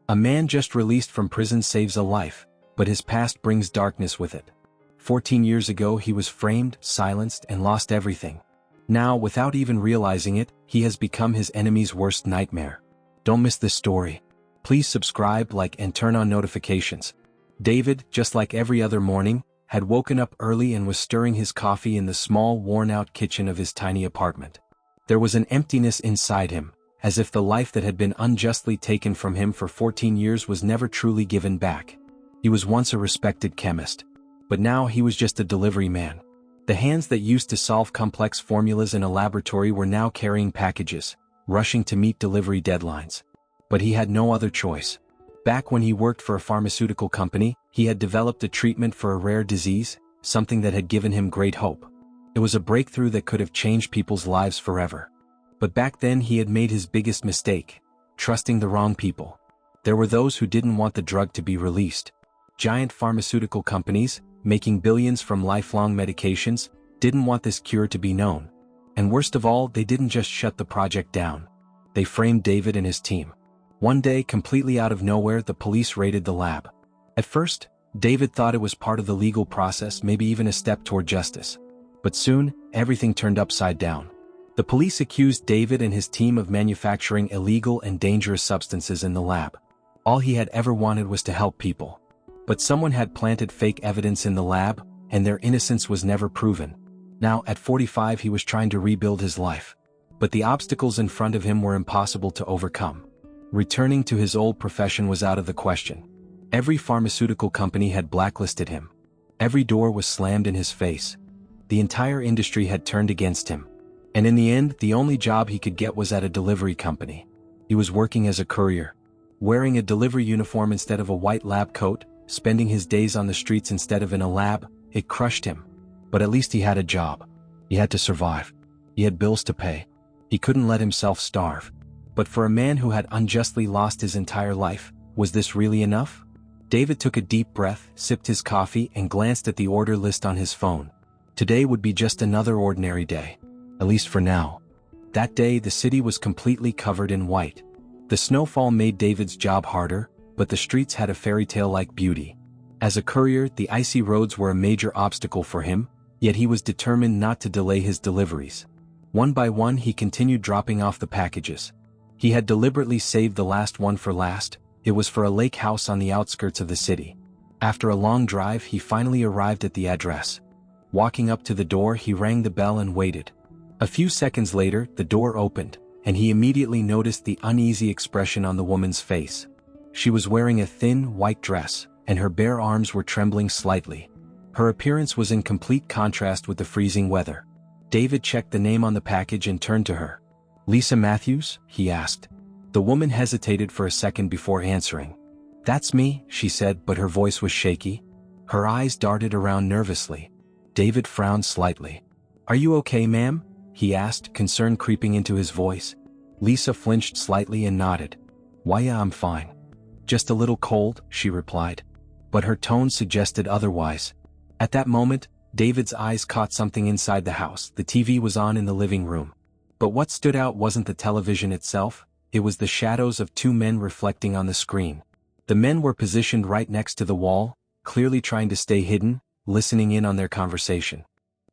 A man just released from prison saves a life, but his past brings darkness with it. 14 years ago he was framed, silenced, and lost everything. Now, without even realizing it, he has become his enemy's worst nightmare. Don't miss this story. Please subscribe, like, and turn on notifications. David, just like every other morning, had woken up early and was stirring his coffee in the small, worn-out kitchen of his tiny apartment. There was an emptiness inside him, as if the life that had been unjustly taken from him for 14 years was never truly given back. He was once a respected chemist, but now he was just a delivery man. The hands that used to solve complex formulas in a laboratory were now carrying packages, rushing to meet delivery deadlines. But he had no other choice. Back when he worked for a pharmaceutical company, he had developed a treatment for a rare disease, something that had given him great hope. It was a breakthrough that could have changed people's lives forever. But back then he had made his biggest mistake, trusting the wrong people. There were those who didn't want the drug to be released. Giant pharmaceutical companies, making billions from lifelong medications, didn't want this cure to be known. And worst of all, they didn't just shut the project down. They framed David and his team. One day, completely out of nowhere, the police raided the lab. At first, David thought it was part of the legal process, maybe even a step toward justice. But soon, everything turned upside down. The police accused David and his team of manufacturing illegal and dangerous substances in the lab. All he had ever wanted was to help people. But someone had planted fake evidence in the lab, and their innocence was never proven. Now, at 45, he was trying to rebuild his life. But the obstacles in front of him were impossible to overcome. Returning to his old profession was out of the question. Every pharmaceutical company had blacklisted him. Every door was slammed in his face. The entire industry had turned against him. And in the end, the only job he could get was at a delivery company. He was working as a courier, wearing a delivery uniform instead of a white lab coat, spending his days on the streets instead of in a lab. It crushed him. But at least he had a job. He had to survive. He had bills to pay. He couldn't let himself starve. But for a man who had unjustly lost his entire life, was this really enough? David took a deep breath, sipped his coffee, and glanced at the order list on his phone. Today would be just another ordinary day. At least for now. That day, the city was completely covered in white. The snowfall made David's job harder, but the streets had a fairy tale-like beauty. As a courier, the icy roads were a major obstacle for him, yet he was determined not to delay his deliveries. One by one he continued dropping off the packages. He had deliberately saved the last one for last. It was for a lake house on the outskirts of the city. After a long drive, he finally arrived at the address. Walking up to the door, he rang the bell and waited. A few seconds later, the door opened, and he immediately noticed the uneasy expression on the woman's face. She was wearing a thin, white dress, and her bare arms were trembling slightly. Her appearance was in complete contrast with the freezing weather. David checked the name on the package and turned to her. "Lisa Matthews?" he asked. The woman hesitated for a second before answering. "That's me," she said, but her voice was shaky. Her eyes darted around nervously. David frowned slightly. "Are you okay, ma'am?" he asked, concern creeping into his voice. Lisa flinched slightly and nodded. "Why, yeah, I'm fine. Just a little cold," she replied. But her tone suggested otherwise. At that moment, David's eyes caught something inside the house. The TV was on in the living room. But what stood out wasn't the television itself, it was the shadows of two men reflecting on the screen. The men were positioned right next to the wall, clearly trying to stay hidden, listening in on their conversation.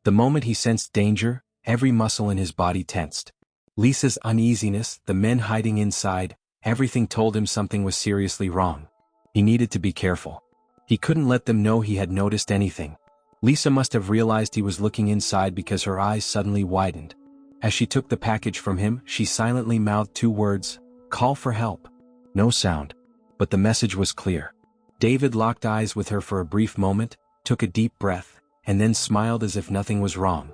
The moment he sensed danger, every muscle in his body tensed. Lisa's uneasiness, the men hiding inside, everything told him something was seriously wrong. He needed to be careful. He couldn't let them know he had noticed anything. Lisa must have realized he was looking inside because her eyes suddenly widened. As she took the package from him, she silently mouthed two words, "Call for help." No sound. But the message was clear. David locked eyes with her for a brief moment, took a deep breath, and then smiled as if nothing was wrong.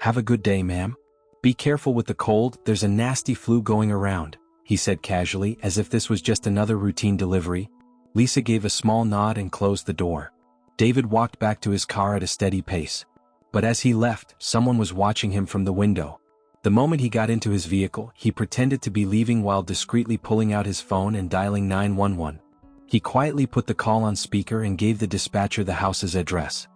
"Have a good day, ma'am. Be careful with the cold, there's a nasty flu going around," he said casually, as if this was just another routine delivery. Lisa gave a small nod and closed the door. David walked back to his car at a steady pace. But as he left, someone was watching him from the window. The moment he got into his vehicle, he pretended to be leaving while discreetly pulling out his phone and dialing 911. He quietly put the call on speaker and gave the dispatcher the house's address.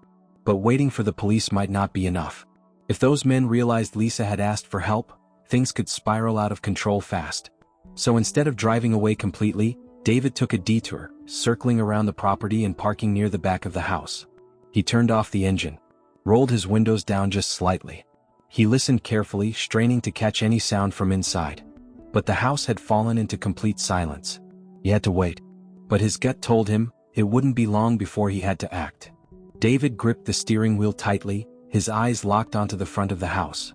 But waiting for the police might not be enough. If those men realized Lisa had asked for help, things could spiral out of control fast. So instead of driving away completely, David took a detour, circling around the property and parking near the back of the house. He turned off the engine, rolled his windows down just slightly. He listened carefully, straining to catch any sound from inside. But the house had fallen into complete silence. He had to wait. But his gut told him it wouldn't be long before he had to act. David gripped the steering wheel tightly, his eyes locked onto the front of the house.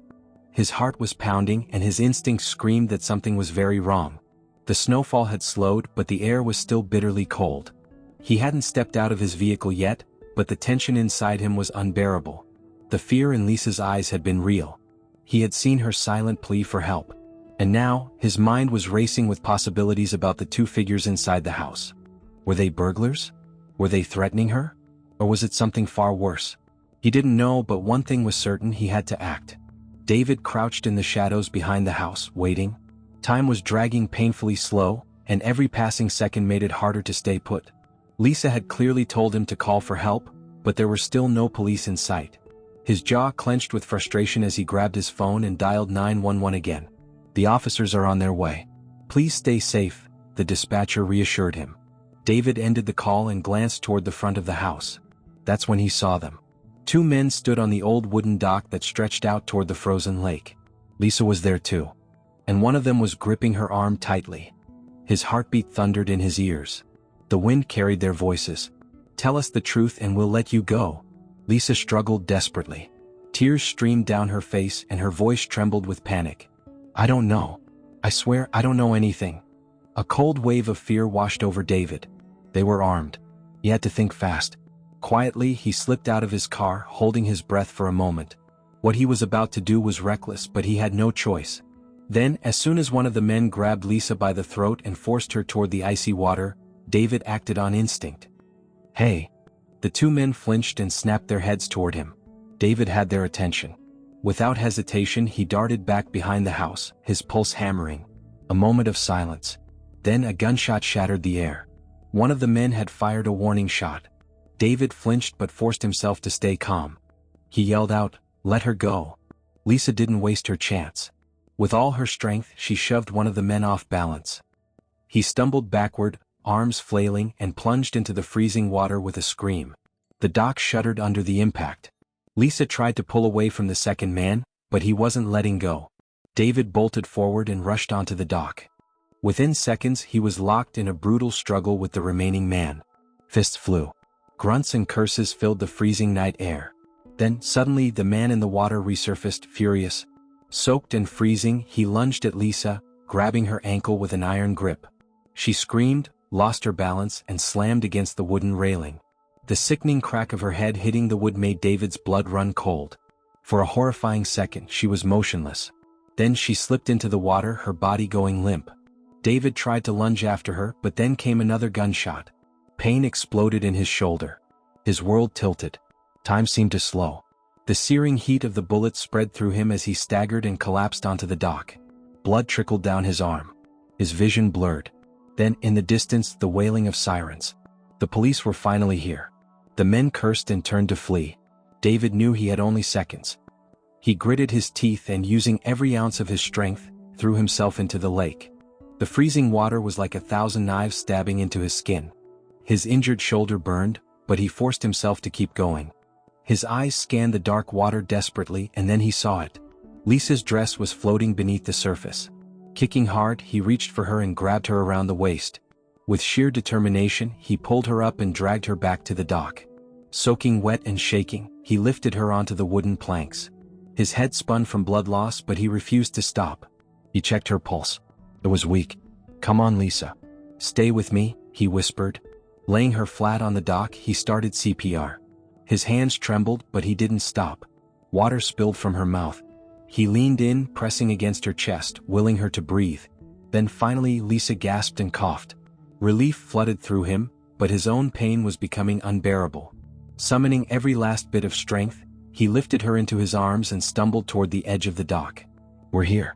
His heart was pounding and his instincts screamed that something was very wrong. The snowfall had slowed, but the air was still bitterly cold. He hadn't stepped out of his vehicle yet, but the tension inside him was unbearable. The fear in Lisa's eyes had been real. He had seen her silent plea for help. And now, his mind was racing with possibilities about the two figures inside the house. Were they burglars? Were they threatening her? Or was it something far worse? He didn't know, but one thing was certain: he had to act. David crouched in the shadows behind the house, waiting. Time was dragging painfully slow, and every passing second made it harder to stay put. Lisa had clearly told him to call for help, but there were still no police in sight. His jaw clenched with frustration as he grabbed his phone and dialed 911 again. "The officers are on their way. Please stay safe," the dispatcher reassured him. David ended the call and glanced toward the front of the house. That's when he saw them. Two men stood on the old wooden dock that stretched out toward the frozen lake. Lisa was there too. And one of them was gripping her arm tightly. His heartbeat thundered in his ears. The wind carried their voices. "Tell us the truth and we'll let you go." Lisa struggled desperately. Tears streamed down her face and her voice trembled with panic. "I don't know. I swear I don't know anything." A cold wave of fear washed over David. They were armed. He had to think fast. Quietly, he slipped out of his car, holding his breath for a moment. What he was about to do was reckless, but he had no choice. Then, as soon as one of the men grabbed Lisa by the throat and forced her toward the icy water, David acted on instinct. "Hey!" The two men flinched and snapped their heads toward him. David had their attention. Without hesitation, he darted back behind the house, his pulse hammering. A moment of silence. Then a gunshot shattered the air. One of the men had fired a warning shot. David flinched but forced himself to stay calm. He yelled out, "Let her go." Lisa didn't waste her chance. With all her strength, she shoved one of the men off balance. He stumbled backward, arms flailing, and plunged into the freezing water with a scream. The dock shuddered under the impact. Lisa tried to pull away from the second man, but he wasn't letting go. David bolted forward and rushed onto the dock. Within seconds, he was locked in a brutal struggle with the remaining man. Fists flew. Grunts and curses filled the freezing night air. Then, suddenly, the man in the water resurfaced, furious. Soaked and freezing, he lunged at Lisa, grabbing her ankle with an iron grip. She screamed, lost her balance, and slammed against the wooden railing. The sickening crack of her head hitting the wood made David's blood run cold. For a horrifying second, she was motionless. Then she slipped into the water, her body going limp. David tried to lunge after her, but then came another gunshot. Pain exploded in his shoulder. His world tilted. Time seemed to slow. The searing heat of the bullet spread through him as he staggered and collapsed onto the dock. Blood trickled down his arm. His vision blurred. Then, in the distance, the wailing of sirens. The police were finally here. The men cursed and turned to flee. David knew he had only seconds. He gritted his teeth and, using every ounce of his strength, threw himself into the lake. The freezing water was like 1,000 knives stabbing into his skin. His injured shoulder burned, but he forced himself to keep going. His eyes scanned the dark water desperately, and then he saw it. Lisa's dress was floating beneath the surface. Kicking hard, he reached for her and grabbed her around the waist. With sheer determination, he pulled her up and dragged her back to the dock. Soaking wet and shaking, he lifted her onto the wooden planks. His head spun from blood loss, but he refused to stop. He checked her pulse. It was weak. "Come on, Lisa. Stay with me," he whispered. Laying her flat on the dock, he started CPR. His hands trembled, but he didn't stop. Water spilled from her mouth. He leaned in, pressing against her chest, willing her to breathe. Then finally, Lisa gasped and coughed. Relief flooded through him, but his own pain was becoming unbearable. Summoning every last bit of strength, he lifted her into his arms and stumbled toward the edge of the dock. "We're here.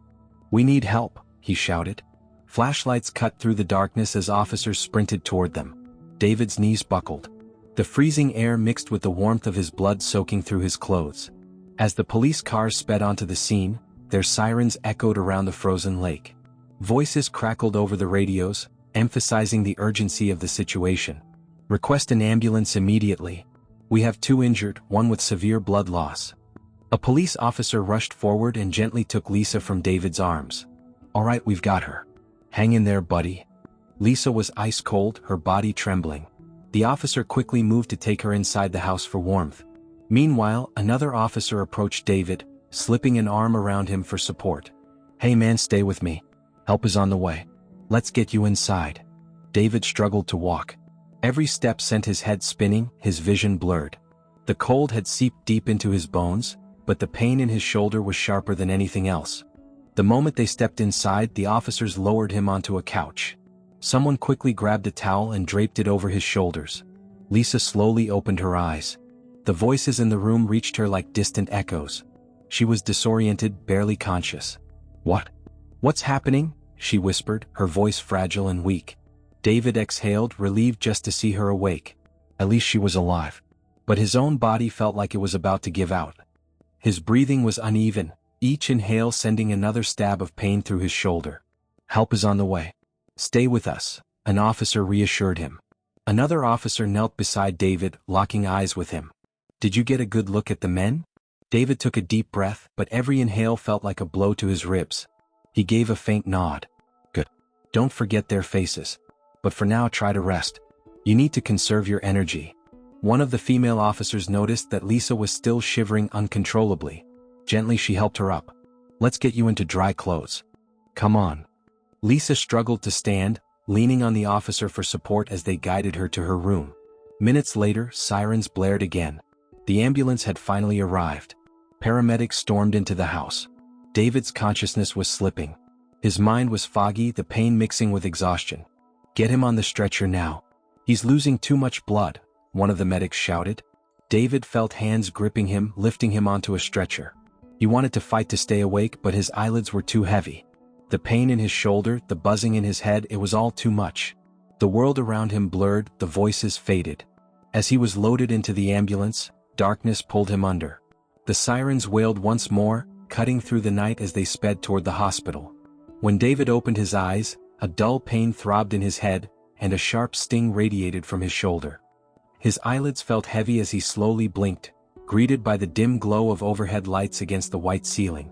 We need help," he shouted. Flashlights cut through the darkness as officers sprinted toward them. David's knees buckled. The freezing air mixed with the warmth of his blood soaking through his clothes. As the police cars sped onto the scene, their sirens echoed around the frozen lake. Voices crackled over the radios, emphasizing the urgency of the situation. "Request an ambulance immediately. We have 2 injured, one with severe blood loss." A police officer rushed forward and gently took Lisa from David's arms. "All right, we've got her. Hang in there, buddy." Lisa was ice cold, her body trembling. The officer quickly moved to take her inside the house for warmth. Meanwhile, another officer approached David, slipping an arm around him for support. "Hey man, stay with me. Help is on the way. Let's get you inside." David struggled to walk. Every step sent his head spinning, his vision blurred. The cold had seeped deep into his bones, but the pain in his shoulder was sharper than anything else. The moment they stepped inside, the officers lowered him onto a couch. Someone quickly grabbed a towel and draped it over his shoulders. Lisa slowly opened her eyes. The voices in the room reached her like distant echoes. She was disoriented, barely conscious. What's happening?" she whispered, her voice fragile and weak. David exhaled, relieved just to see her awake. At least she was alive. But his own body felt like it was about to give out. His breathing was uneven, each inhale sending another stab of pain through his shoulder. "Help is on the way. Stay with us," an officer reassured him. Another officer knelt beside David, locking eyes with him. "Did you get a good look at the men?" David took a deep breath, but every inhale felt like a blow to his ribs. He gave a faint nod. "Good. Don't forget their faces. But for now, try to rest. You need to conserve your energy." One of the female officers noticed that Lisa was still shivering uncontrollably. Gently she helped her up. "Let's get you into dry clothes. Come on." Lisa struggled to stand, leaning on the officer for support as they guided her to her room. Minutes later, sirens blared again. The ambulance had finally arrived. Paramedics stormed into the house. David's consciousness was slipping. His mind was foggy, the pain mixing with exhaustion. "Get him on the stretcher now. He's losing too much blood," one of the medics shouted. David felt hands gripping him, lifting him onto a stretcher. He wanted to fight to stay awake, but his eyelids were too heavy. The pain in his shoulder, the buzzing in his head, it was all too much. The world around him blurred, the voices faded. As he was loaded into the ambulance, darkness pulled him under. The sirens wailed once more, cutting through the night as they sped toward the hospital. When David opened his eyes, a dull pain throbbed in his head, and a sharp sting radiated from his shoulder. His eyelids felt heavy as he slowly blinked, greeted by the dim glow of overhead lights against the white ceiling.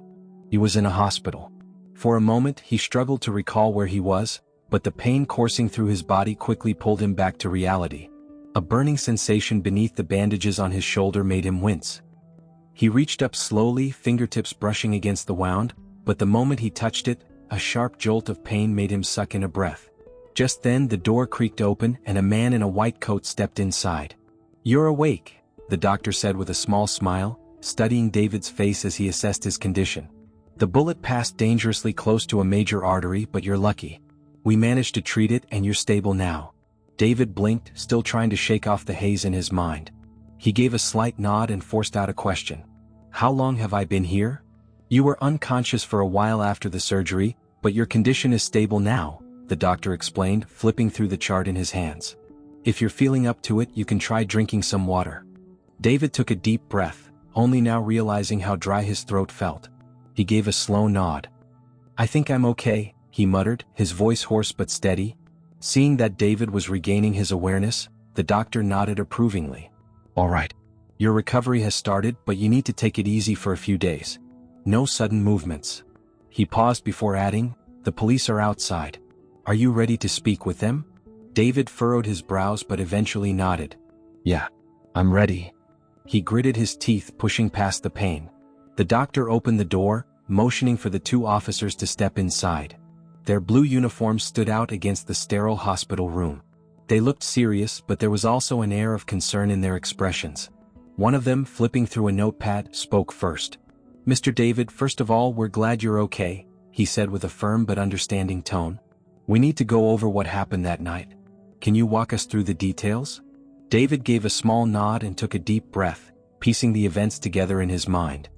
He was in a hospital. For a moment he struggled to recall where he was, but the pain coursing through his body quickly pulled him back to reality. A burning sensation beneath the bandages on his shoulder made him wince. He reached up slowly, fingertips brushing against the wound, but the moment he touched it, a sharp jolt of pain made him suck in a breath. Just then the door creaked open and a man in a white coat stepped inside. "You're awake," the doctor said with a small smile, studying David's face as he assessed his condition. "The bullet passed dangerously close to a major artery, but you're lucky. We managed to treat it and you're stable now." David blinked, still trying to shake off the haze in his mind. He gave a slight nod and forced out a question. "How long have I been here?" "You were unconscious for a while after the surgery, but your condition is stable now," the doctor explained, flipping through the chart in his hands. "If you're feeling up to it, you can try drinking some water." David took a deep breath, only now realizing how dry his throat felt. He gave a slow nod. "I think I'm okay," he muttered, his voice hoarse but steady. Seeing that David was regaining his awareness, the doctor nodded approvingly. "All right. Your recovery has started, but you need to take it easy for a few days. No sudden movements." He paused before adding, "The police are outside. Are you ready to speak with them?" David furrowed his brows but eventually nodded. "Yeah, I'm ready." He gritted his teeth, pushing past the pain. The doctor opened the door, motioning for the 2 officers to step inside. Their blue uniforms stood out against the sterile hospital room. They looked serious, but there was also an air of concern in their expressions. One of them, flipping through a notepad, spoke first. "Mr. David, first of all, we're glad you're okay," he said with a firm but understanding tone. "We need to go over what happened that night. Can you walk us through the details?" David gave a small nod and took a deep breath, piecing the events together in his mind.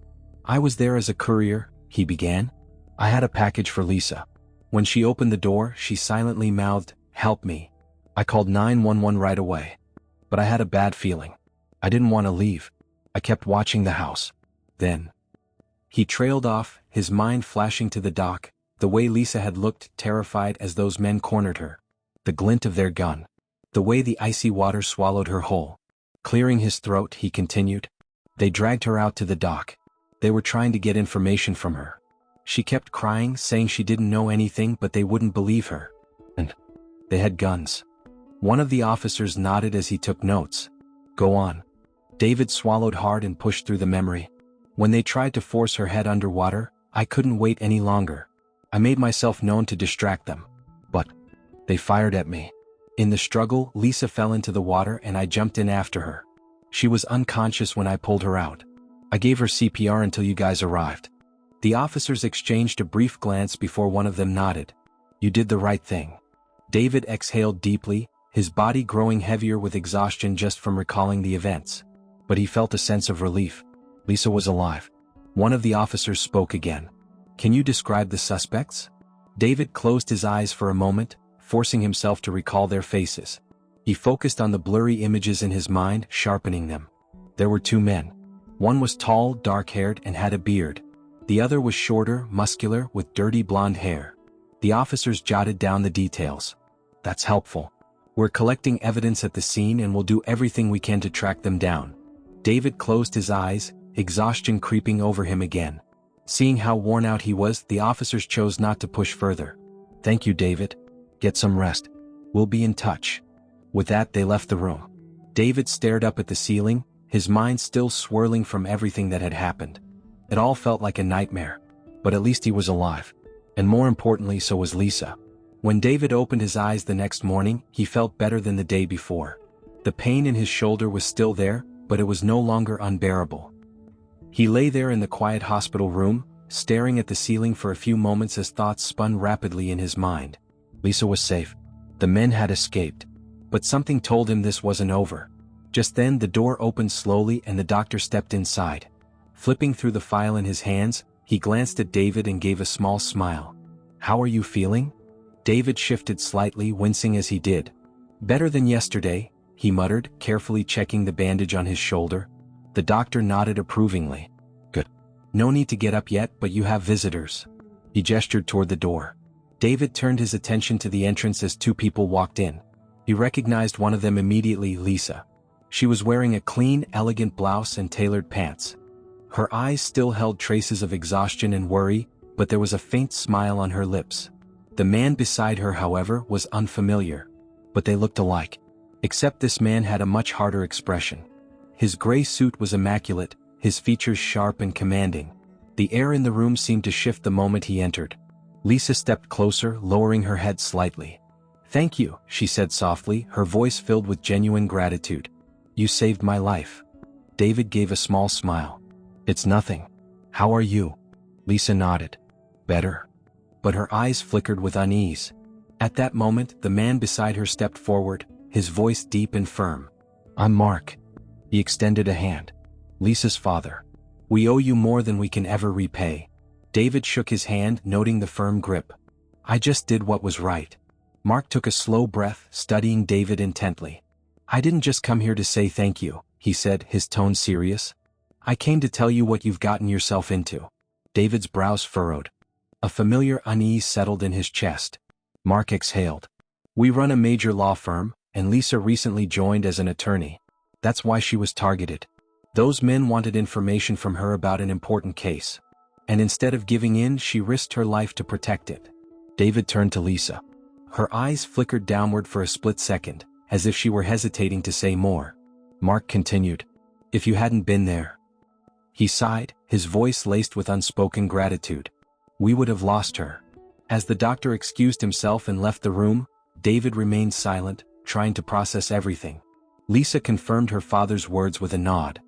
"I was there as a courier," he began. "I had a package for Lisa. When she opened the door, she silently mouthed, 'Help me.' I called 911 right away. But I had a bad feeling. I didn't want to leave. I kept watching the house. Then..." He trailed off, his mind flashing to the dock, the way Lisa had looked, terrified as those men cornered her. the glint of their gun, the way the icy water swallowed her whole. Clearing his throat, he continued. They dragged her out to the dock. They were trying to get information from her. She kept crying, saying she didn't know anything, but they wouldn't believe her. And they had guns. One of the officers nodded as he took notes. Go on. David swallowed hard and pushed through the memory. When they tried to force her head underwater, I couldn't wait any longer. I made myself known to distract them. But they fired at me. In the struggle, Lisa fell into the water and I jumped in after her. She was unconscious when I pulled her out. I gave her CPR until you guys arrived. The officers exchanged a brief glance before one of them nodded. You did the right thing. David exhaled deeply, his body growing heavier with exhaustion just from recalling the events. But he felt a sense of relief. Lisa was alive. One of the officers spoke again. Can you describe the suspects? David closed his eyes for a moment, forcing himself to recall their faces. He focused on the blurry images in his mind, sharpening them. There were two men. One was tall, dark-haired, and had a beard. The other was shorter, muscular, with dirty blonde hair. The officers jotted down the details. That's helpful. We're collecting evidence at the scene and we'll do everything we can to track them down. David closed his eyes, exhaustion creeping over him again. Seeing how worn out he was, the officers chose not to push further. Thank you, David. Get some rest. We'll be in touch. With that, they left the room. David stared up at the ceiling, his mind still swirling from everything that had happened. It all felt like a nightmare. But at least he was alive. And more importantly, so was Lisa. When David opened his eyes the next morning, he felt better than the day before. The pain in his shoulder was still there, but it was no longer unbearable. He lay there in the quiet hospital room, staring at the ceiling for a few moments as thoughts spun rapidly in his mind. Lisa was safe. The men had escaped. But something told him this wasn't over. Just then the door opened slowly and the doctor stepped inside. Flipping through the file in his hands, he glanced at David and gave a small smile. How are you feeling? David shifted slightly, wincing as he did. Better than yesterday, he muttered, carefully checking the bandage on his shoulder. The doctor nodded approvingly. Good. No need to get up yet, but you have visitors. He gestured toward the door. David turned his attention to the entrance as two people walked in. He recognized one of them immediately, Lisa. She was wearing a clean, elegant blouse and tailored pants. Her eyes still held traces of exhaustion and worry, but there was a faint smile on her lips. The man beside her, however, was unfamiliar. But they looked alike. Except this man had a much harder expression. His gray suit was immaculate, his features sharp and commanding. The air in the room seemed to shift the moment he entered. Lisa stepped closer, lowering her head slightly. Thank you, she said softly, her voice filled with genuine gratitude. You saved my life. David gave a small smile. It's nothing. How are you? Lisa nodded. Better. But her eyes flickered with unease. At that moment, the man beside her stepped forward, his voice deep and firm. I'm Mark. He extended a hand. Lisa's father. We owe you more than we can ever repay. David shook his hand, noting the firm grip. I just did what was right. Mark took a slow breath, studying David intently. I didn't just come here to say thank you, he said, his tone serious. I came to tell you what you've gotten yourself into. David's brows furrowed. A familiar unease settled in his chest. Mark exhaled. We run a major law firm, and Lisa recently joined as an attorney. That's why she was targeted. Those men wanted information from her about an important case. And instead of giving in, she risked her life to protect it. David turned to Lisa. Her eyes flickered downward for a split second, as if she were hesitating to say more. Mark continued. If you hadn't been there. He sighed, his voice laced with unspoken gratitude. We would have lost her. As the doctor excused himself and left the room, David remained silent, trying to process everything. Lisa confirmed her father's words with a nod.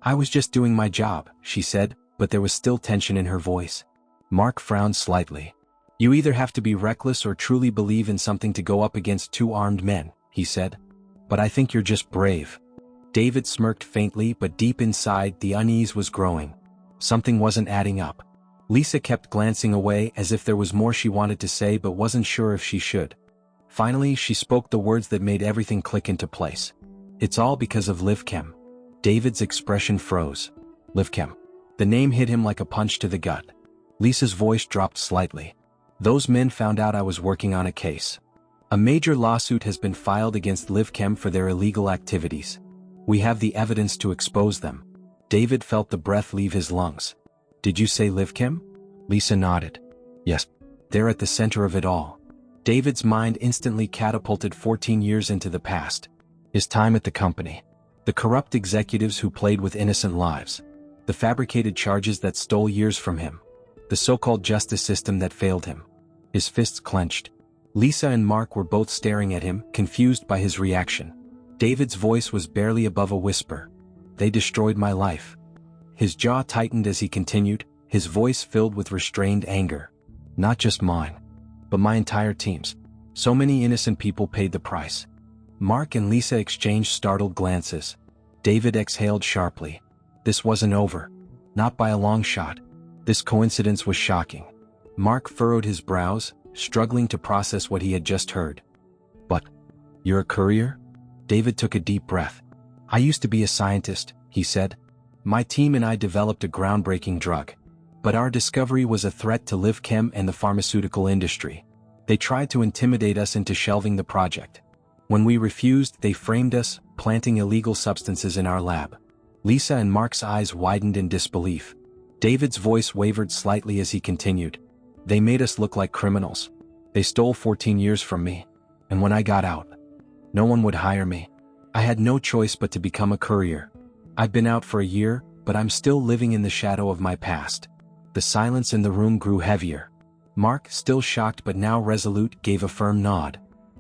I was just doing my job, she said, but there was still tension in her voice. Mark frowned slightly. You either have to be reckless or truly believe in something to go up against two armed men, he said. But I think you're just brave. David smirked faintly, but deep inside the unease was growing. Something wasn't adding up. Lisa kept glancing away as if there was more she wanted to say but wasn't sure if she should. Finally, she spoke the words that made everything click into place. It's all because of LivChem. David's expression froze. LivChem. The name hit him like a punch to the gut. Lisa's voice dropped slightly. Those men found out I was working on a case. A major lawsuit has been filed against LivChem for their illegal activities. We have the evidence to expose them. David felt the breath leave his lungs. Did you say LivChem? Lisa nodded. Yes. They're at the center of it all. David's mind instantly catapulted 14 years into the past. His time at the company. The corrupt executives who played with innocent lives. The fabricated charges that stole years from him. The so-called justice system that failed him. His fists clenched. Lisa and Mark were both staring at him, confused by his reaction. David's voice was barely above a whisper. They destroyed my life. His jaw tightened as he continued, his voice filled with restrained anger. Not just mine, but my entire team's. So many innocent people paid the price. Mark and Lisa exchanged startled glances. David exhaled sharply. This wasn't over. Not by a long shot. This coincidence was shocking. Mark furrowed his brows, struggling to process what he had just heard. But, you're a courier? David took a deep breath. I used to be a scientist, he said. My team and I developed a groundbreaking drug. But our discovery was a threat to LivChem and the pharmaceutical industry. They tried to intimidate us into shelving the project. When we refused, they framed us, planting illegal substances in our lab. Lisa and Mark's eyes widened in disbelief. David's voice wavered slightly as he continued. They made us look like criminals. They stole 14 years from me. And when I got out, no one would hire me. I had no choice but to become a courier. I've been out for a year, but I'm still living in the shadow of my past. The silence in the room grew heavier. Mark, still shocked but now resolute, gave a firm nod.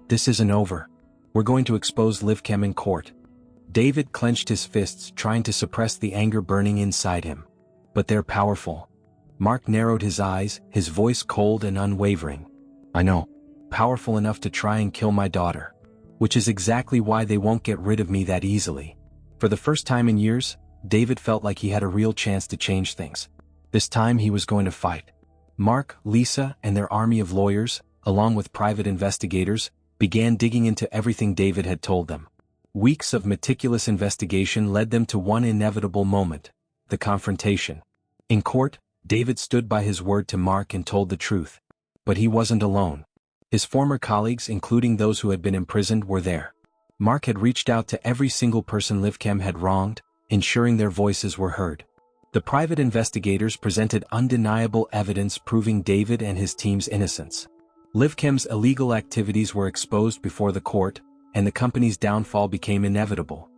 This isn't over. We're going to expose LivChem in court. David clenched his fists, trying to suppress the anger burning inside him. But they're powerful. Mark narrowed his eyes, his voice cold and unwavering. I know. Powerful enough to try and kill my daughter. Which is exactly why they won't get rid of me that easily. For the first time in years, David felt like he had a real chance to change things. This time he was going to fight. Mark, Lisa, and their army of lawyers, along with private investigators, began digging into everything David had told them. Weeks of meticulous investigation led them to one inevitable moment, the confrontation. In court, David stood by his word to Mark and told the truth. But he wasn't alone. His former colleagues, including those who had been imprisoned, were there. Mark had reached out to every single person LivChem had wronged, ensuring their voices were heard. The private investigators presented undeniable evidence proving David and his team's innocence. LivChem's illegal activities were exposed before the court, and the company's downfall became inevitable.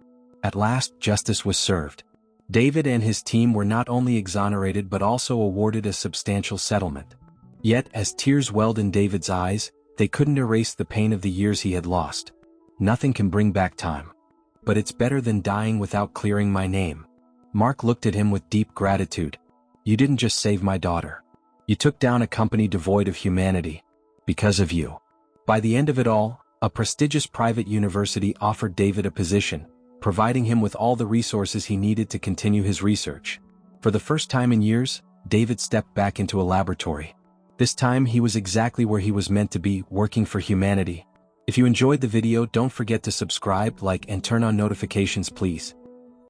At last, justice was served. David and his team were not only exonerated but also awarded a substantial settlement. Yet, as tears welled in David's eyes, they couldn't erase the pain of the years he had lost. Nothing can bring back time. But it's better than dying without clearing my name. Mark looked at him with deep gratitude. You didn't just save my daughter. You took down a company devoid of humanity. Because of you. By the end of it all, a prestigious private university offered David a position, providing him with all the resources he needed to continue his research. For the first time in years, David stepped back into a laboratory. This time he was exactly where he was meant to be, working for humanity. If you enjoyed the video, don't forget to subscribe, like, and turn on notifications, please.